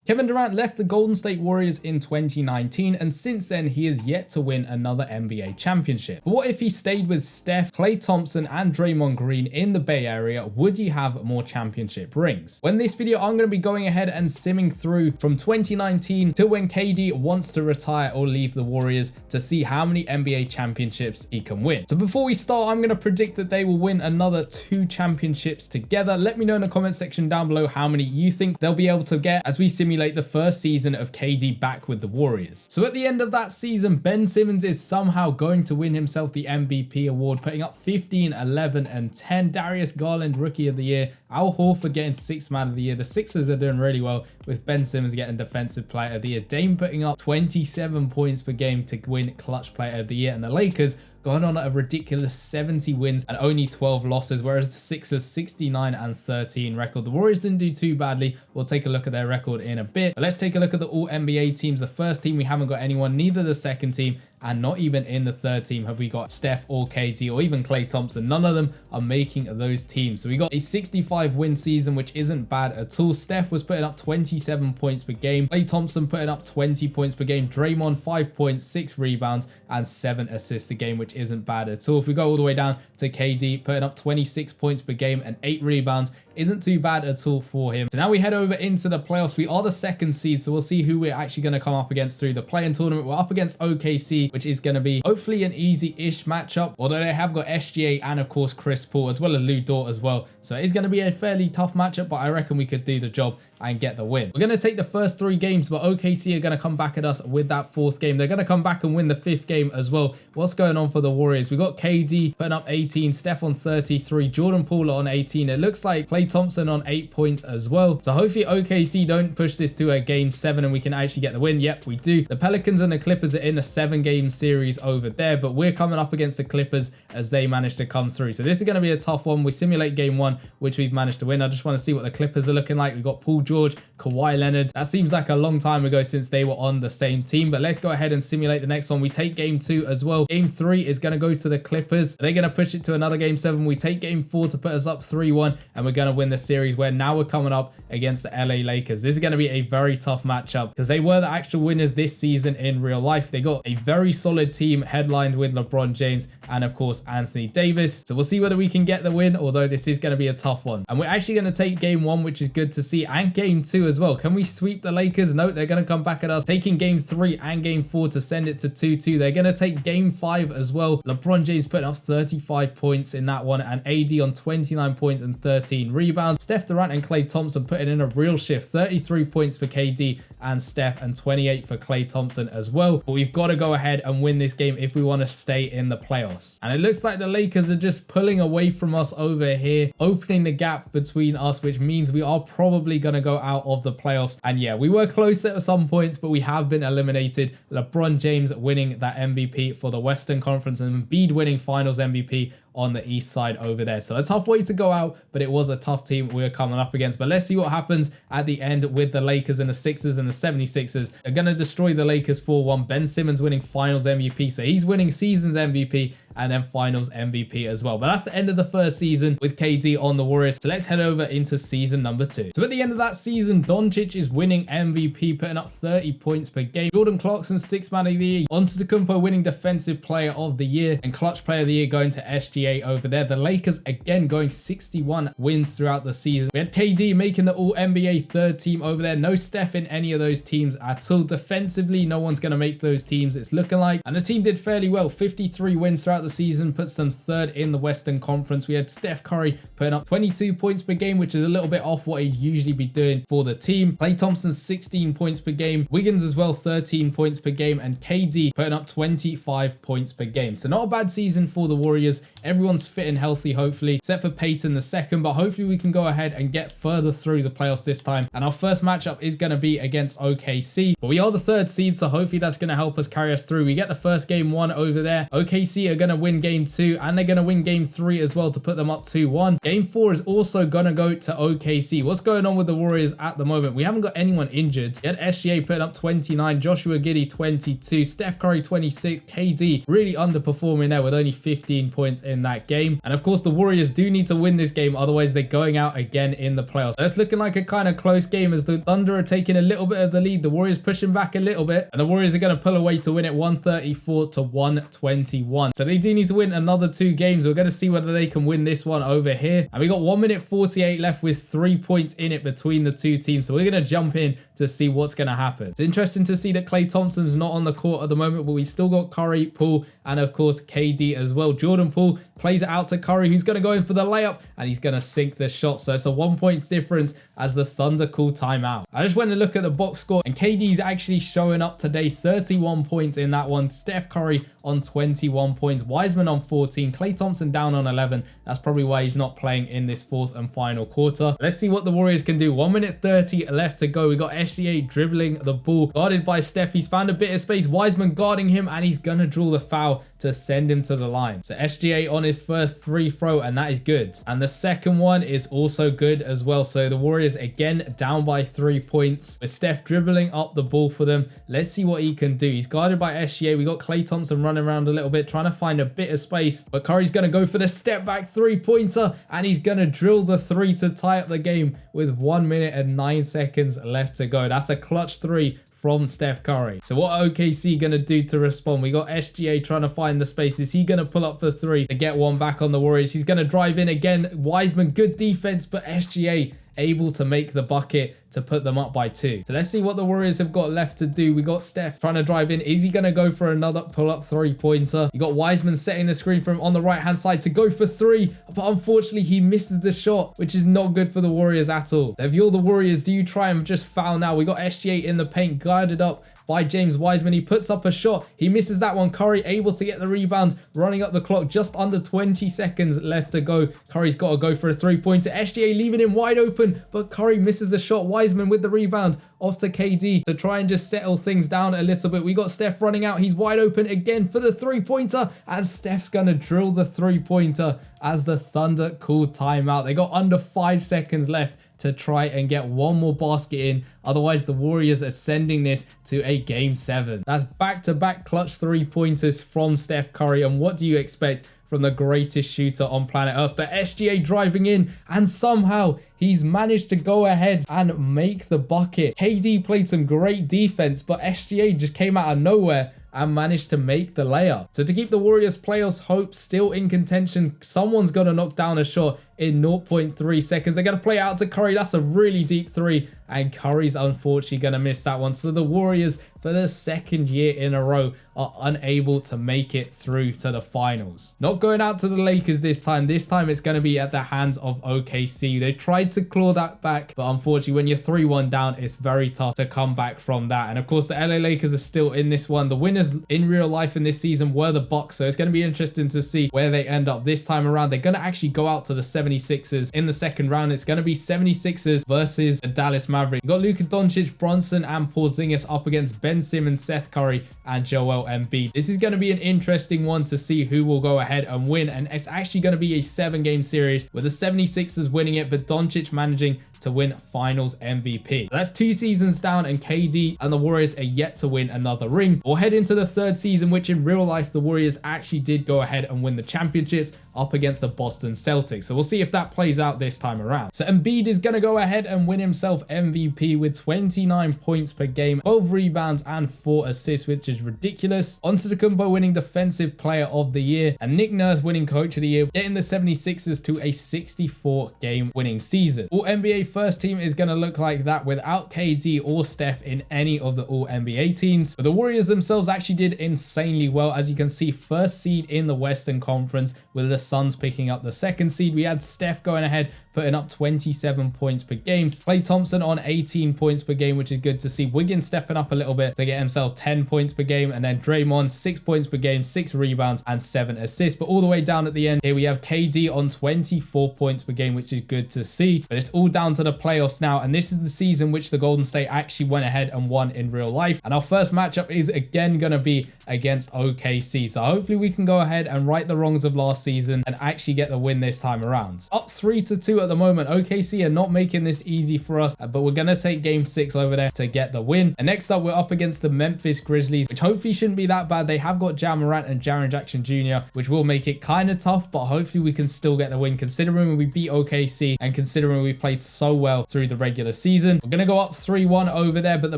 Kevin Durant left the Golden State Warriors in 2019, and since then he has yet to win another NBA championship. But what if he stayed with Steph, Klay Thompson, and Draymond Green in the Bay Area? Would he have more championship rings? Well, in this video, I'm going to be going ahead and simming through from 2019 to when KD wants to retire or leave the Warriors to see how many NBA championships he can win. So before we start, I'm going to predict that they will win another 2 championships together. Let me know in the comment section down below how many you think they'll be able to get as we simulate the first season of KD back with the Warriors. So at the end of that season, Ben Simmons is somehow going to win himself the MVP award, putting up 15, 11, and 10. Darius Garland, Rookie of the Year. Al Horford getting 6th Man of the Year. The Sixers are doing really well with Ben Simmons getting Defensive Player of the Year. Dame putting up 27 points per game to win Clutch Player of the Year. And the Lakers going on a ridiculous 70 wins and only 12 losses, whereas the Sixers 69 and 13 record. The Warriors didn't do too badly. We'll take a look at their record in a bit. But let's take a look at the all NBA teams. The first team, we haven't got anyone, neither the second team, and not even in the third team have we got Steph or KD or even Klay Thompson. None of them are making those teams. So we got a 65 win season, which isn't bad at all. Steph was putting up 27 points per game. Klay Thompson putting up 20 points per game. Draymond 5 points, 6 rebounds, and 7 assists a game, which isn't bad at all. If we go all the way down to KD, putting up 26 points per game and 8 rebounds, isn't too bad at all for him. So now we head over into the playoffs. We are the second seed, so we'll see who we're actually going to come up against through the play-in tournament. We're up against OKC, which is going to be hopefully an easy-ish matchup, although they have got SGA and of course Chris Paul as well as Lou Dort as well. So it's going to be a fairly tough matchup, but I reckon we could do the job and get the win. We're going to take the first 3 games, but OKC are going to come back at us with that 4th game. They're going to come back and win the 5th game as well. What's going on for the Warriors? We've got KD putting up 18, Steph on 33, Jordan Poole on 18. It looks like Klay Thompson on 8 points as well. So hopefully OKC don't push this to a game 7 and we can actually get the win. Yep, we do. The Pelicans and the Clippers are in a 7-game series over there, but we're coming up against the Clippers as they managed to come through. So this is going to be a tough one. We simulate game 1, which we've managed to win. I just want to see what the Clippers are looking like. We've got Paul George, Kawhi Leonard. That seems like a long time ago since they were on the same team, but let's go ahead and simulate the next one. We take game 2 as well. Game 3 is going to go to the Clippers. They're going to push it to another game 7. We take game 4 to put us up 3-1, and we're going to win the series, where now we're coming up against the LA Lakers. This is going to be a very tough matchup because they were the actual winners this season in real life. They got a very solid team headlined with LeBron James and of course Anthony Davis. So we'll see whether we can get the win, although this is going to be a tough one. And we're actually going to take game 1, which is good to see, and game 2 as well. Can we sweep the Lakers? No, they're going to come back at us. Taking game 3 and game 4 to send it to 2-2. They're going to take game 5 as well. LeBron James putting up 35 points in that one, and AD on 29 points and 13 rebounds. Steph Durant and Klay Thompson putting in a real shift. 33 points for KD and Steph, and 28 for Klay Thompson as well. But we've got to go ahead and win this game if we want to stay in the playoffs. And it looks like the Lakers are just pulling away from us over here, opening the gap between us, which means we are probably going to go out of the playoffs. And yeah, we were close at some points, but we have been eliminated. LeBron James winning that MVP for the Western Conference, and Embiid winning Finals MVP on the east side over there. So a tough way to go out, but it was a tough team we were coming up against. But let's see what happens at the end with the Lakers and the Sixers. And the 76ers are going to destroy the Lakers 4-1. Ben Simmons winning Finals MVP. So he's winning Seasons MVP and then Finals MVP as well. But that's the end of the first season with KD on the Warriors. So let's head over into season number 2. So at the end of that season, Doncic is winning MVP, putting up 30 points per game. Jordan Clarkson, 6th Man of the Year. Antetokounmpo winning Defensive Player of the Year, and Clutch Player of the Year going to SGA over there. The Lakers again going 61 wins throughout the season. We had KD making the All-NBA 3rd team over there. No Steph in any of those teams at all. Defensively, no one's going to make those teams, it's looking like. And the team did fairly well. 53 wins throughout the season, puts them 3rd in the Western Conference. We had Steph Curry putting up 22 points per game, which is a little bit off what he'd usually be doing for the team. Klay Thompson 16 points per game. Wiggins as well 13 points per game, and KD putting up 25 points per game. So not a bad season for the Warriors. Everyone's fit and healthy, hopefully, except for Peyton II, but hopefully we can go ahead and get further through the playoffs this time. And our first matchup is going to be against OKC, but we are the 3rd seed, so hopefully that's going to help us carry us through. We get the first game 1 over there. OKC are going to to win game 2 and they're going to win game 3 as well to put them up 2-1. Game 4 is also going to go to OKC. What's going on with the Warriors at the moment? We haven't got anyone injured. You had SGA putting up 29, Joshua Giddey 22, Steph Curry 26, KD really underperforming there with only 15 points in that game. And of course, the Warriors do need to win this game, otherwise they're going out again in the playoffs. So it's looking like a kind of close game as the Thunder are taking a little bit of the lead. The Warriors pushing back a little bit, and the Warriors are going to pull away to win it 134 to 121. So they do need to win another 2 games. We're going to see whether they can win this one over here. And we got 1 minute 48 left with 3 points in it between the 2 teams. So we're going to jump in to see what's going to happen. It's interesting to see that Klay Thompson's not on the court at the moment, but we still got Curry, Poole, and of course KD as well. Jordan Poole plays it out to Curry, who's going to go in for the layup, and he's going to sink the shot. So it's a 1 point difference as the Thunder call timeout. I just went to look at the box score, and KD's actually showing up today. 31 points in that one. Steph Curry on 21 points. Wiseman on 14. Klay Thompson down on 11. That's probably why he's not playing in this 4th and final quarter. Let's see what the Warriors can do. 1 minute 30 left to go. We got SGA dribbling the ball, guarded by Steph. He's found a bit of space. Wiseman guarding him, and he's going to draw the foul to send him to the line. So SGA on his first 3 throw, and that is good. And the second one is also good as well. So the Warriors again down by 3 points with Steph dribbling up the ball for them. Let's see what he can do. He's guarded by SGA. We got Klay Thompson running around a little bit, trying to find a bit of space, but Curry's going to go for the step back 3-pointer, and he's going to drill the 3 to tie up the game with 1 minute and 9 seconds left to go. That's a clutch 3 from Steph Curry. So what are OKC going to do to respond? We got SGA trying to find the space. Is he going to pull up for 3 to get one back on the Warriors? He's going to drive in again. Wiseman, good defense, but SGA able to make the bucket to put them up by 2. So let's see what the Warriors have got left to do. We got Steph trying to drive in. Is he going to go for another pull-up 3-pointer? You got Wiseman setting the screen for him on the right-hand side to go for 3, but unfortunately he misses the shot, which is not good for the Warriors at all. So if you're the Warriors, do you try and just foul now? We got SGA in the paint, guarded up by James Wiseman. He puts up a shot. He misses that one. Curry able to get the rebound, running up the clock. Just under 20 seconds left to go. Curry's got to go for a 3-pointer. SGA leaving him wide open, but Curry misses the shot. Wiseman with the rebound off to KD to try and just settle things down a little bit. We got Steph running out. He's wide open again for the 3-pointer, and Steph's going to drill the 3-pointer as the Thunder call timeout. They got under 5 seconds left to try and get one more basket in. Otherwise, the Warriors are sending this to a game 7. That's back-to-back clutch 3-pointers from Steph Curry. And what do you expect from the greatest shooter on planet Earth? But SGA driving in, and somehow he's managed to go ahead and make the bucket. KD played some great defense, but SGA just came out of nowhere and managed to make the layup. So to keep the Warriors playoffs hopes still in contention, someone's got to knock down a shot in 0.3 seconds. They're going to play out to Curry. That's a really deep 3, and Curry's unfortunately going to miss that one. So the Warriors, for the 2nd year in a row, are unable to make it through to the finals. Not going out to the Lakers this time. This time it's going to be at the hands of OKC. They tried to claw that back, but unfortunately when you're 3-1 down, it's very tough to come back from that. And of course the LA Lakers are still in this one. The winners in real life in this season were the Bucks, so it's going to be interesting to see where they end up this time around. They're going to actually go out to the 76ers in the 2nd round. It's going to be 76ers versus the Dallas Mavericks. You got Luka Doncic, Brunson, and Porzingis up against Ben Simmons, Seth Curry, and Joel Embiid. This is going to be an interesting one to see who will go ahead and win, and it's actually going to be a 7-game series with the 76ers winning it, but Doncic managing to win finals MVP. That's 2 seasons down, and KD and the Warriors are yet to win another ring. We'll head into the 3rd season, which in real life the Warriors actually did go ahead and win the championships up against the Boston Celtics. So we'll see if that plays out this time around. So Embiid is going to go ahead and win himself MVP with 29 points per game, 12 rebounds and 4 assists, which is ridiculous. Antetokounmpo winning Defensive Player of the Year, and Nick Nurse winning Coach of the Year, getting the 76ers to a 64-game winning season. All NBA first team is going to look like that without KD or Steph in any of the All NBA teams. But the Warriors themselves actually did insanely well. As you can see, 1st seed in the Western Conference with the Suns picking up the 2nd seed. We had Steph going ahead, putting up 27 points per game. Klay Thompson on 18 points per game, which is good to see. Wiggins stepping up a little bit to get himself 10 points per game. And then Draymond, 6 points per game, 6 rebounds, and 7 assists. But all the way down at the end, here we have KD on 24 points per game, which is good to see. But it's all down to the playoffs now. And this is the season which the Golden State actually went ahead and won in real life. And our first matchup is again going to be against OKC. So hopefully we can go ahead and right the wrongs of last season and actually get the win this time around. Up 3-2 at the moment. OKC are not making this easy for us, but we're going to take game 6 over there to get the win. And next up, we're up against the Memphis Grizzlies, which hopefully shouldn't be that bad. They have got Ja Morant and Jaren Jackson Jr., which will make it kind of tough, but hopefully we can still get the win considering we beat OKC and considering we played so well through the regular season. We're going to go up 3-1 over there, but the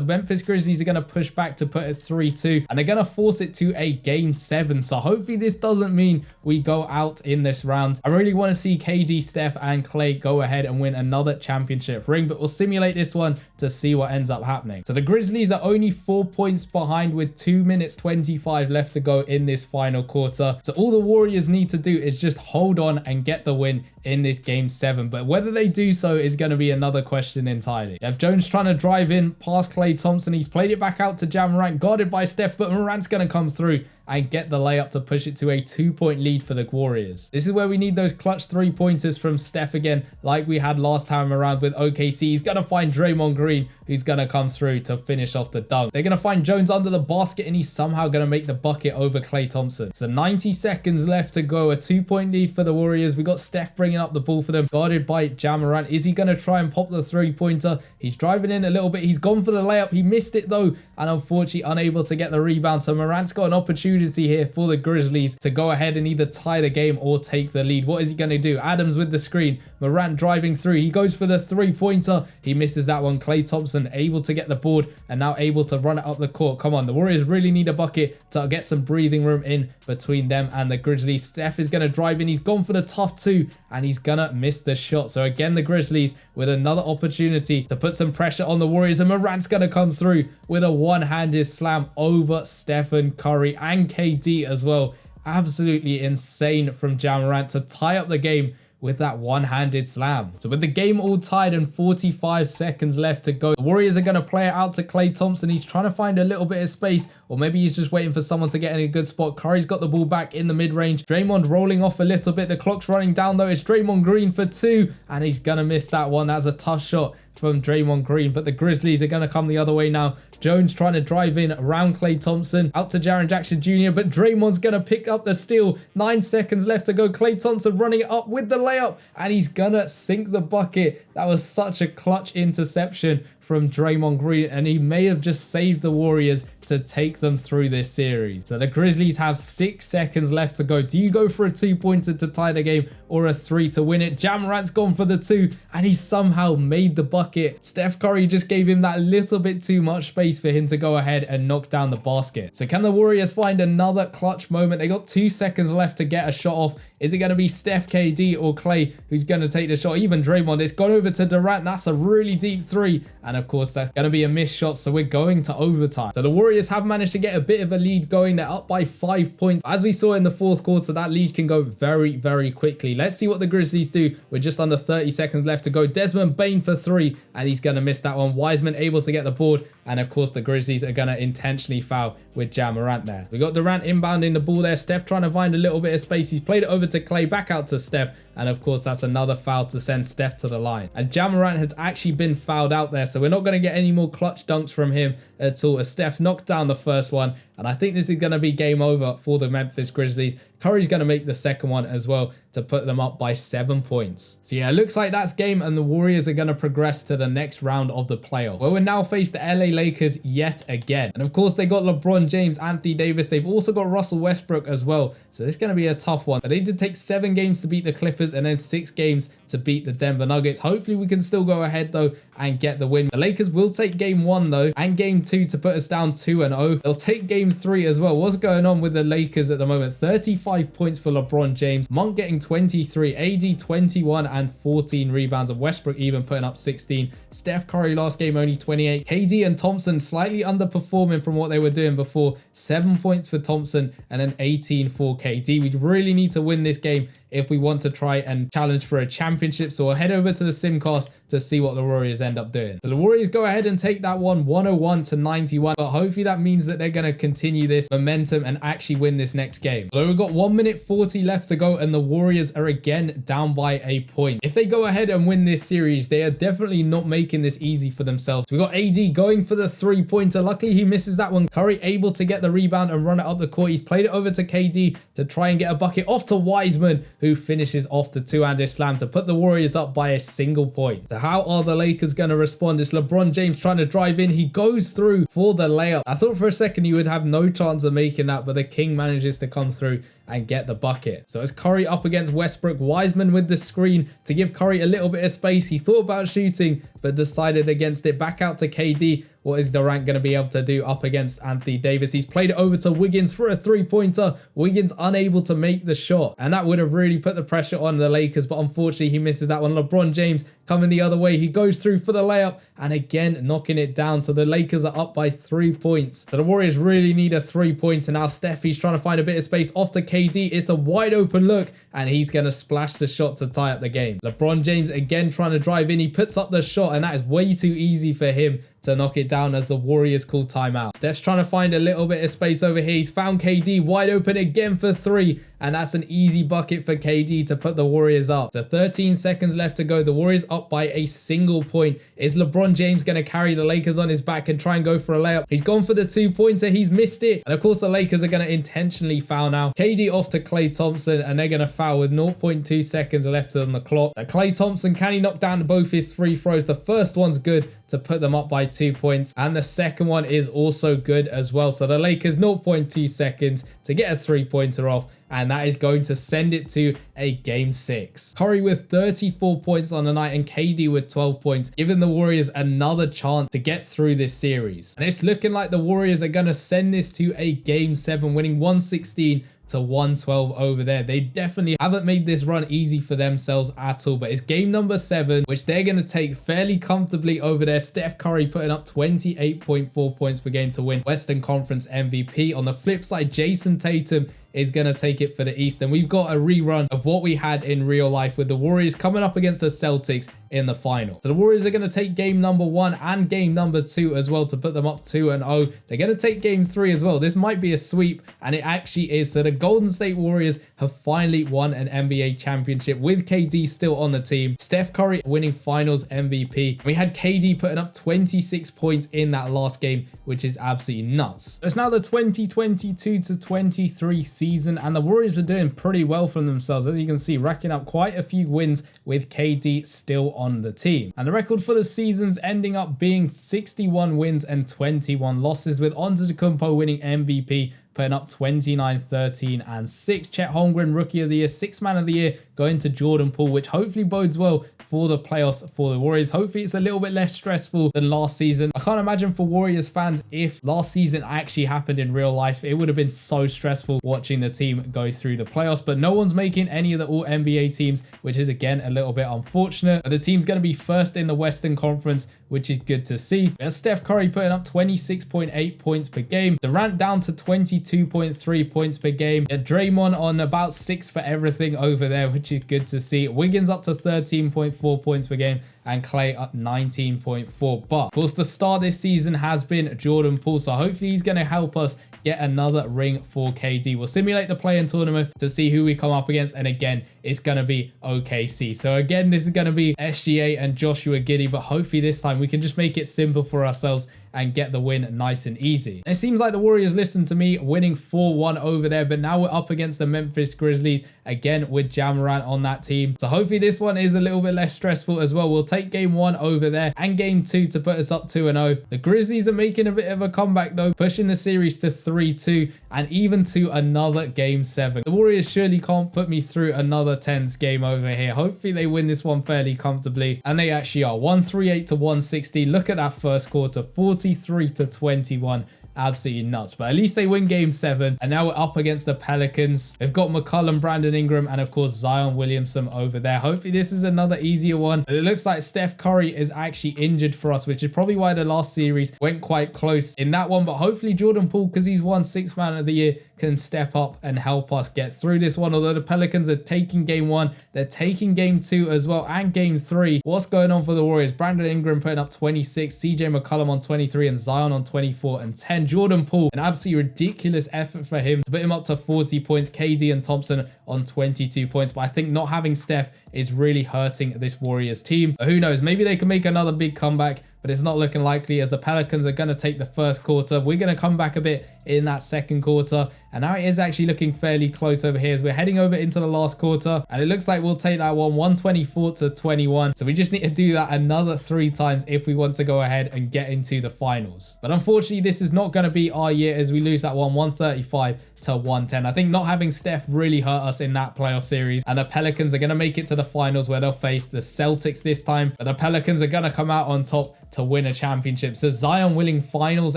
Memphis Grizzlies are going to push back to put it 3-2, and they're going to force it to a game 7. So hopefully this doesn't mean we go out in this round. I really want to see KD, Steph, and Klay go ahead and win another championship ring, but we'll simulate this one to see what ends up happening. So the Grizzlies are only 4 points behind with 2 minutes 25 left to go in this final quarter. So all the Warriors need to do is just hold on and get the win in this game 7, but whether they do so is going to be another question entirely. You have Jones trying to drive in past Klay Thompson. He's played it back out to Ja Morant, guarded by Steph, but Morant's going to come through and get the layup to push it to a 2-point lead for the Warriors. This is where we need those clutch 3-pointers from Steph again, like we had last time around with OKC. He's going to find Draymond Green, who's going to come through to finish off the dunk. They're going to find Jones under the basket, and he's somehow going to make the bucket over Klay Thompson. So 90 seconds left to go, a 2-point lead for the Warriors. We got Steph bringing up the ball for them, guarded by Ja Morant. Is he going to try and pop the 3-pointer? He's driving in a little bit. He's gone for the layup. He missed it though, and unfortunately unable to get the rebound. So Morant's got an opportunity here for the Grizzlies to go ahead and either tie the game or take the lead. What is he going to do? Adams with the screen. Morant driving through. He goes for the 3-pointer. He misses that one. Klay Thompson able to get the board and now able to run it up the court. Come on, the Warriors really need a bucket to get some breathing room in between them and the Grizzlies. Steph is going to drive in. He's gone for the tough 2 and he's going to miss the shot. So again, the Grizzlies with another opportunity to put some pressure on the Warriors, and Morant's going to come through with a one-handed slam over Stephen Curry and KD as well. Absolutely insane from Ja Morant to tie up the game with that one-handed slam. So with the game all tied and 45 seconds left to go, the Warriors are going to play it out to Klay Thompson. He's trying to find a little bit of space, or maybe he's just waiting for someone to get in a good spot. Curry's got the ball back in the mid-range. Draymond rolling off a little bit. The clock's running down though. It's Draymond Green for 2, and he's going to miss that one. That's a tough shot from Draymond Green, but the Grizzlies are going to come the other way now. Jones trying to drive in around Klay Thompson, out to Jaren Jackson Jr., but Draymond's going to pick up the steal. 9 seconds left to go. Klay Thompson running it up with the layup, and he's going to sink the bucket. That was such a clutch interception from Draymond Green, and he may have just saved the Warriors to take them through this series. So the Grizzlies have 6 seconds left to go. Do you go for a 2-pointer to tie the game or a 3 to win it? Ja Morant's gone for the 2, and he somehow made the bucket. Steph Curry just gave him that little bit too much space for him to go ahead and knock down the basket. So can the Warriors find another clutch moment? They got 2 seconds left to get a shot off. Is it going to be Steph, KD, or Klay who's going to take the shot? Even Draymond. It's gone over to Durant. That's a really deep 3. And of course, that's going to be a missed shot. So we're going to overtime. So the Warriors have managed to get a bit of a lead going. They're up by 5 points. As we saw in the 4th quarter, that lead can go very, very quickly. Let's see what the Grizzlies do with just under 30 seconds left to go. Desmond Bane for 3, and he's going to miss that one. Wiseman able to get the board. And of course, the Grizzlies are going to intentionally foul with Ja Morant there. We got Durant inbounding the ball there. Steph trying to find a little bit of space. He's played it over to Klay, back out to Steph. And of course, that's another foul to send Steph to the line. And Ja Morant has actually been fouled out there, so we're not going to get any more clutch dunks from him at all, as Steph knocked down the first one. And I think this is going to be game over for the Memphis Grizzlies. Curry's going to make the second one as well to put them up by 7 points. So yeah, it looks like that's game, and the Warriors are going to progress to the next round of the playoffs, where we'll now face the LA Lakers yet again. And of course, they got LeBron James, Anthony Davis. They've also got Russell Westbrook as well. So this is going to be a tough one. But they did take 7 games to beat the Clippers and then 6 games to beat the Denver Nuggets. Hopefully we can still go ahead though and get the win. The Lakers will take game 1 though, and game 2 to put us down 2-0. They'll take game 3 as well. What's going on with the Lakers at the moment? 35 points for LeBron James. Monk getting 23, AD 21 and 14 rebounds, and Westbrook even putting up 16. Steph Curry last game only 28. KD and Thompson slightly underperforming from what they were doing before. 7 points for Thompson and then 18 for KD. We really need to win this game if we want to try and challenge for a championship. So we'll head over to the Simcast to see what the Warriors end up doing. So the Warriors go ahead and take that one 101 to 91, but hopefully that means that they're going to continue this momentum and actually win this next game. So we've got 1 minute 40 left to go and the Warriors are again down by a point. If they go ahead and win this series, they are definitely not making this easy for themselves. We got AD going for the 3-pointer. Luckily he misses that one. Curry able to get the rebound and run it up the court. He's played it over to KD to try and get a bucket, off to Wiseman, who finishes off the two-handed slam to put the Warriors up by a single point. So how are the Lakers going to respond? It's LeBron James trying to drive in. He goes through for the layup. I thought for a second he would have no chance of making that, but the King manages to come through and get the bucket. So it's Curry up against Westbrook. Wiseman with the screen to give Curry a little bit of space. He thought about shooting, but decided against it. Back out to KD. What is Durant going to be able to do up against Anthony Davis? He's played it over to Wiggins for a 3-pointer. Wiggins unable to make the shot. And that would have really put the pressure on the Lakers, but unfortunately he misses that one. LeBron James coming the other way. He goes through for the layup and again knocking it down. So the Lakers are up by 3 points. So the Warriors really need a 3-pointer now. Steph, he's trying to find a bit of space off to KD. It's a wide open look and he's going to splash the shot to tie up the game. LeBron James again trying to drive in. He puts up the shot and that is way too easy for him to knock it down as the Warriors call timeout. Steph's trying to find a little bit of space over here. He's found KD wide open again for 3. And that's an easy bucket for KD to put the Warriors up. So 13 seconds left to go. The Warriors up by a single point. Is LeBron James going to carry the Lakers on his back and try and go for a layup? He's gone for the 2-pointer. He's missed it. And of course, the Lakers are going to intentionally foul now. KD off to Klay Thompson and they're going to foul with 0.2 seconds left on the clock. So Klay Thompson, can he knock down both his free throws? The first one's good to put them up by 2 points. And the second one is also good as well. So the Lakers 0.2 seconds to get a 3-pointer off. And that is going to send it to a game 6. Curry with 34 points on the night and KD with 12 points, giving the Warriors another chance to get through this series. And it's looking like the Warriors are going to send this to a game 7, winning 116 to 112 over there. They definitely haven't made this run easy for themselves at all, but it's game number 7, which they're going to take fairly comfortably over there. Steph Curry putting up 28.4 points per game to win Western Conference MVP. On the flip side, Jason Tatum is going to take it for the East. And we've got a rerun of what we had in real life with the Warriors coming up against the Celtics in the final. So the Warriors are going to take game number 1 and game number 2 as well to put them up 2-0. They're going to take game 3 as well. This might be a sweep, and it actually is. So the Golden State Warriors have finally won an NBA championship with KD still on the team. Steph Curry winning finals MVP. We had KD putting up 26 points in that last game, which is absolutely nuts. It's now the 2022-23 season, and the Warriors are doing pretty well for themselves, as you can see, racking up quite a few wins with KD still on the team. And the record for the season's ending up being 61 wins and 21 losses, with Antetokounmpo winning MVP, putting up 29, 13, and 6. Chet Holmgren, Rookie of the Year, 6th Man of the Year, going to Jordan Poole, which hopefully bodes well for the playoffs for the Warriors. Hopefully it's a little bit less stressful than last season. I can't imagine for Warriors fans, if last season actually happened in real life, it would have been so stressful watching the team go through the playoffs. But no one's making any of the all NBA teams, which is again a little bit unfortunate. The team's going to be first in the Western Conference, which is good to see. There's Steph Curry putting up 26.8 points per game. Durant down to 22.3 points per game. Draymond on about 6 for everything over there, which is good to see. Wiggins up to 13.4 points per game and Klay up 19.4. But of course, the star this season has been Jordan Poole, so hopefully he's going to help us get another ring for KD. We'll simulate the play-in tournament to see who we come up against, and again, it's going to be OKC. So again, this is going to be SGA and Joshua Giddey, but hopefully this time we can just make it simple for ourselves and get the win nice and easy. It seems like the Warriors listened to me, winning 4-1 over there, but now we're up against the Memphis Grizzlies, again with Ja Morant on that team. So hopefully this one is a little bit less stressful as well. We'll take game 1 over there and game 2 to put us up 2-0. The Grizzlies are making a bit of a comeback though, pushing the series to 3-2 and even to another game 7. The Warriors surely can't put me through another tense game over here. Hopefully they win this one fairly comfortably, and they actually are. 138 to 160. Look at that first quarter, 43 to 21. Absolutely nuts, but at least they win game 7, and now we're up against the Pelicans. They've got McCollum, Brandon Ingram, and of course Zion Williamson over there. Hopefully this is another easier one, but it looks like Steph Curry is actually injured for us, which is probably why the last series went quite close in that one. But hopefully Jordan Poole, because he's won 6th Man of the Year, can step up and help us get through this one. Although the Pelicans are taking game 1, they're taking game 2 as well, and game 3. What's going on for the Warriors? Brandon Ingram putting up 26, CJ McCollum on 23, and Zion on 24 and 10. Jordan Poole, an absolutely ridiculous effort for him to put him up to 40 points. KD and Thompson on 22 points. But I think not having Steph is really hurting this Warriors team. But who knows? Maybe they can make another big comeback, but it's not looking likely as the Pelicans are going to take the first quarter. We're going to come back a bit in that second quarter, and now it is actually looking fairly close over here as we're heading over into the last quarter, and it looks like we'll take that one 124-21. So we just need to do that another 3 times if we want to go ahead and get into the finals. But unfortunately, this is not going to be our year as we lose that one 135-110. I think not having Steph really hurt us in that playoff series, and the Pelicans are going to make it to the finals where they'll face the Celtics this time, but the Pelicans are going to come out on top to win a championship. So Zion winning finals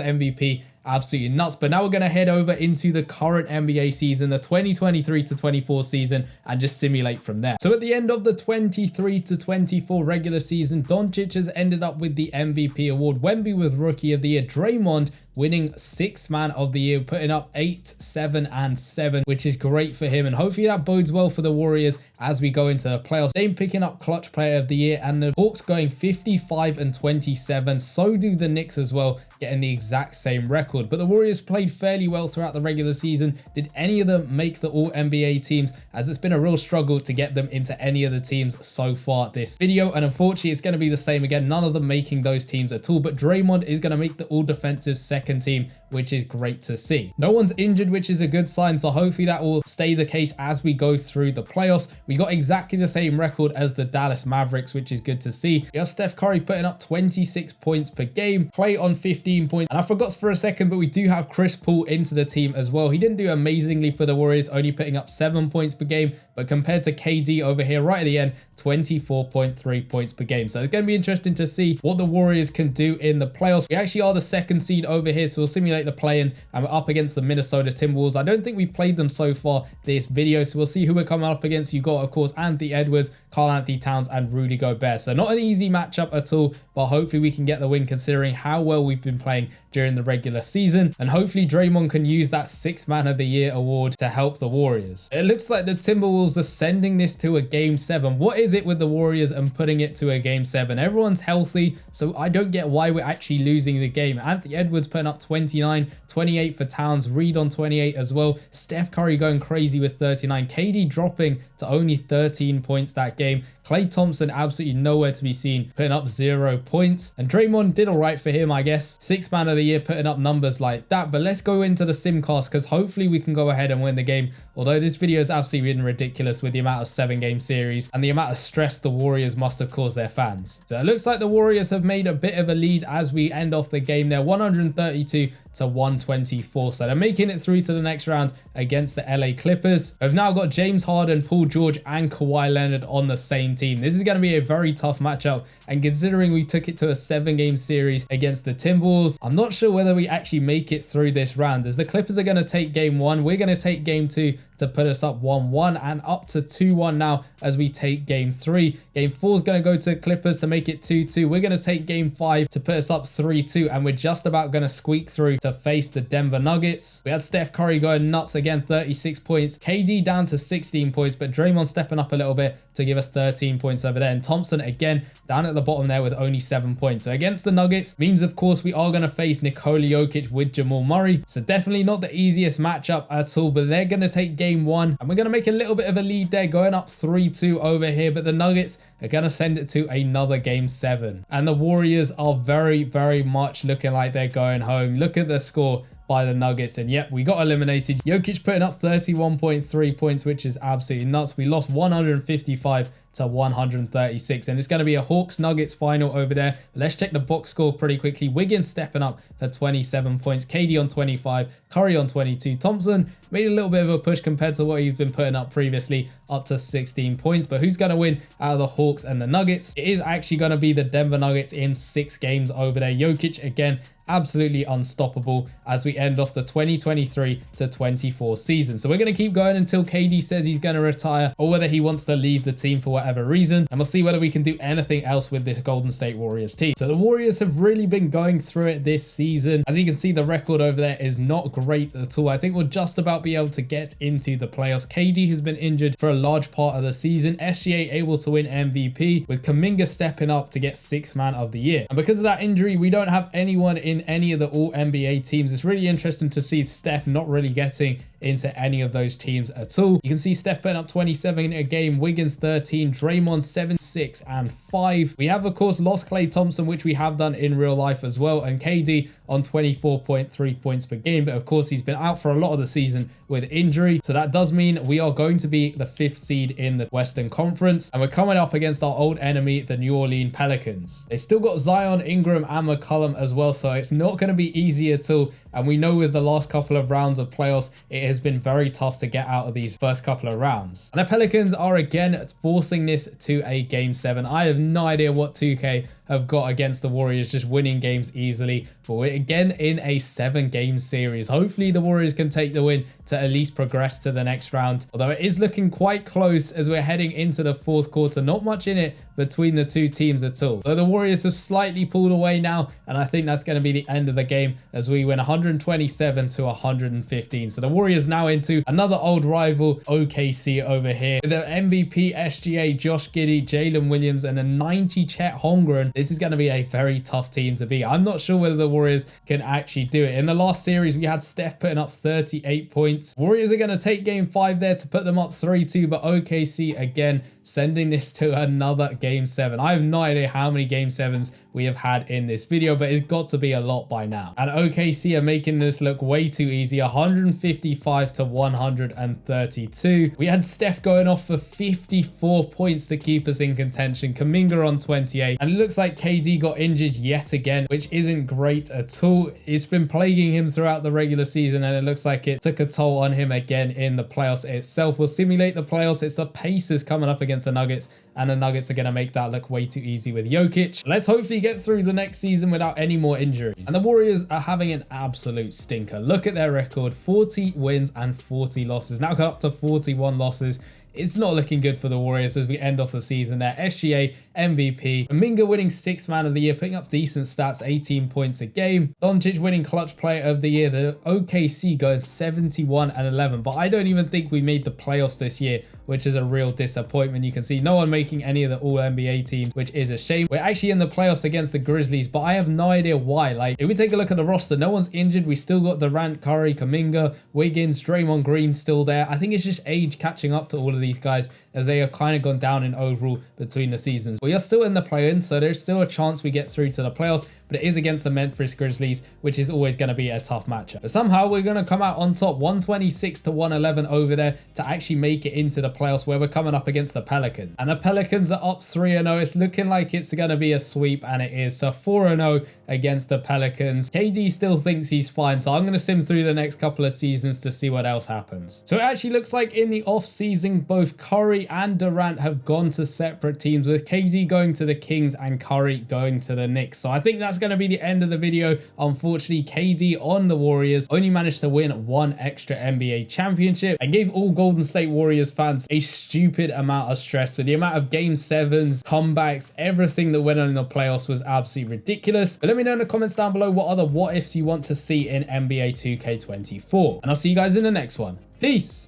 MVP, absolutely nuts. But now we're going to head over into the current NBA season, the 2023-24 season, and just simulate from there. So at the end of the 23-24 regular season, Doncic has ended up with the MVP award, Wemby with Rookie of the Year, Draymond winning 6th Man of the Year, putting up 8, 7, and 7, which is great for him. And hopefully that bodes well for the Warriors as we go into the playoffs. Dame picking up Clutch Player of the Year, and the Hawks going 55 and 27. So do the Knicks as well, getting the exact same record. But the Warriors played fairly well throughout the regular season. Did any of them make the All-NBA teams? As it's been a real struggle to get them into any of the teams so far this video. And unfortunately, it's going to be the same again. None of them making those teams at all. But Draymond is going to make the All-Defensive second team, which is great to see. No one's injured, which is a good sign. So hopefully that will stay the case as we go through the playoffs. We got exactly the same record as the Dallas Mavericks, which is good to see. We have Steph Curry putting up 26 points per game, Klay on 15 points. And I forgot for a second, but we do have Chris Paul into the team as well. He didn't do amazingly for the Warriors, only putting up 7 points per game, but compared to KD over here right at the end, 24.3 points per game. So it's going to be interesting to see what the Warriors can do in the playoffs. We actually are the second seed over here, so we'll simulate the play-in, and we're up against the Minnesota Timberwolves. I don't think we've played them so far this video, so we'll see who we're coming up against. You got, of course, Anthony Edwards, Karl Anthony Towns, and Rudy Gobert. So not an easy matchup at all, but hopefully we can get the win considering how well we've been playing during the regular season. And hopefully Draymond can use that 6th Man of the Year award to help the Warriors. It looks like the Timberwolves are sending this to a game 7. What is it with the Warriors and putting it to a game 7? Everyone's healthy, so I don't get why we're actually losing the game. Anthony Edwards putting up 29, 28 for Towns, Reed on 28 as well. Steph Curry going crazy with 39. KD dropping to only 13 points that game. Klay Thompson absolutely nowhere to be seen, putting up 0 points. And Draymond did all right for him, I guess. 6th Man of the Year, putting up numbers like that. But let's go into the simcast because hopefully we can go ahead and win the game. Although this video has absolutely been ridiculous with the amount of 7-game series and the amount of stress the Warriors must have caused their fans. So it looks like the Warriors have made a bit of a lead as we end off the game there, 132-124. So they're making it through to the next round against the LA Clippers. We've now got James Harden, Paul George, and Kawhi Leonard on the same team. This is going to be a very tough matchup, and considering we took it to a 7-game series against the Timberwolves, I'm not sure whether we actually make it through this round, as the Clippers are going to take game 1. We're going to take game 2 to put us up 1-1 and up to 2-1 now as we take game 3. Game 4 is going to go to Clippers to make it 2-2. We're going to take game 5 to put us up 3-2, and we're just about going to squeak through to face the Denver Nuggets. We had Steph Curry going nuts again, 36 points. KD down to 16 points, but Draymond stepping up a little bit to give us 13 points over there. And Thompson again down at the bottom there with only 7 points. So against the Nuggets means, of course, we are going to face Nikola Jokic with Jamal Murray. So definitely not the easiest matchup at all, but they're going to take game 1, and we're going to make a little bit of a lead there, going up 3-2 over here. But the Nuggets are going to send it to another game 7. And the Warriors are very, very much looking like they're going home. Look at the score by the Nuggets, and yep, we got eliminated. Jokic putting up 31.3 points, which is absolutely nuts. We lost 155-136, and it's going to be a Hawks Nuggets final over there. But let's check the box score pretty quickly. Wiggins stepping up for 27 points, KD on 25, Curry on 22. Thompson made a little bit of a push compared to what he's been putting up previously, up to 16 points. But who's going to win out of the Hawks and the Nuggets? It is actually going to be the Denver Nuggets in 6 games over there. Jokic again, absolutely unstoppable as we end off the 2023-24 season. So we're going to keep going until KD says he's going to retire, or whether he wants to leave the team for whatever reason, and we'll see whether we can do anything else with this Golden State Warriors team. So the Warriors have really been going through it this season. As you can see, the record over there is not great at all. I think we'll just about be able to get into the playoffs. KD has been injured for a large part of the season. SGA able to win MVP, with Kuminga stepping up to get 6th man of the year. And because of that injury, we don't have anyone in any of the all NBA teams. It's really interesting to see Steph not really getting into any of those teams at all. You can see Steph putting up 27 a game, Wiggins 13, Draymond 7, 6, and 5. We have, of course, lost Klay Thompson, which we have done in real life as well, and KD on 24.3 points per game. But of course, he's been out for a lot of the season with injury. So that does mean we are going to be the 5th seed in the Western Conference, and we're coming up against our old enemy, the New Orleans Pelicans. They've still got Zion, Ingram, and McCollum as well, so it's not going to be easy at all. And we know with the last couple of rounds of playoffs, it has been very tough to get out of these first couple of rounds. And the Pelicans are again forcing this to a game 7. I have no idea what 2K have got against the Warriors, just winning games easily. But we're again in a 7-game series. Hopefully the Warriors can take the win to at least progress to the next round. Although it is looking quite close as we're heading into the 4th quarter. Not much in it between the two teams at all. Though the Warriors have slightly pulled away now, and I think that's going to be the end of the game as we win 127 to 115. So the Warriors now into another old rival, OKC over here. With their MVP SGA, Josh Giddey, Jalen Williams, and a 90 Chet Holmgren. This is going to be a very tough team to beat. I'm not sure whether the Warriors can actually do it. In the last series, we had Steph putting up 38 points. Warriors are going to take game 5 there to put them up 3-2, but OKC again sending this to another game 7. I have no idea how many game 7s we have had in this video, but it's got to be a lot by now. And OKC are making this look way too easy, 155 to 132. We had Steph going off for 54 points to keep us in contention, Kuminga on 28, and it looks like KD got injured yet again, which isn't great at all. It's been plaguing him throughout the regular season, and it looks like it took a toll on him again in the playoffs itself. We'll simulate the playoffs. It's the Pacers coming up against the Nuggets, and the Nuggets are going to make that look way too easy with Jokic. Let's hopefully get through the next season without any more injuries. And the Warriors are having an absolute stinker. Look at their record, 40 wins and 40 losses. Now got up to 41 losses. It's not looking good for the Warriors as we end off the season there. SGA, MVP. Kuminga winning 6th man of the year, putting up decent stats, 18 points a game. Doncic winning clutch player of the year. The OKC going 71 and 11. But I don't even think we made the playoffs this year, which is a real disappointment. You can see no one making any of the All-NBA teams, which is a shame. We're actually in the playoffs against the Grizzlies, but I have no idea why. Like, if we take a look at the roster, no one's injured. We still got Durant, Curry, Kuminga, Wiggins, Draymond Green still there. I think it's just age catching up to all of these guys as they have kind of gone down in overall between the seasons. We are still in the play-in, so there's still a chance we get through to the playoffs, but it is against the Memphis Grizzlies, which is always going to be a tough matchup. But somehow we're going to come out on top, 126 to 111 over there to actually make it into the playoffs, where we're coming up against the Pelicans. And the Pelicans are up 3-0. It's looking like it's going to be a sweep, and it is. So 4-0 against the Pelicans. KD still thinks he's fine, so I'm going to sim through the next couple of seasons to see what else happens. So it actually looks like in the off-season, both Curry and Durant have gone to separate teams, with KD going to the Kings and Curry going to the Knicks. So I think that's going to be the end of the video. Unfortunately, KD on the Warriors only managed to win 1 extra NBA championship and gave all Golden State Warriors fans a stupid amount of stress with the amount of game 7s, comebacks, everything that went on in the playoffs was absolutely ridiculous. But let me know in the comments down below what other what ifs you want to see in NBA 2K24. And I'll see you guys in the next one. Peace.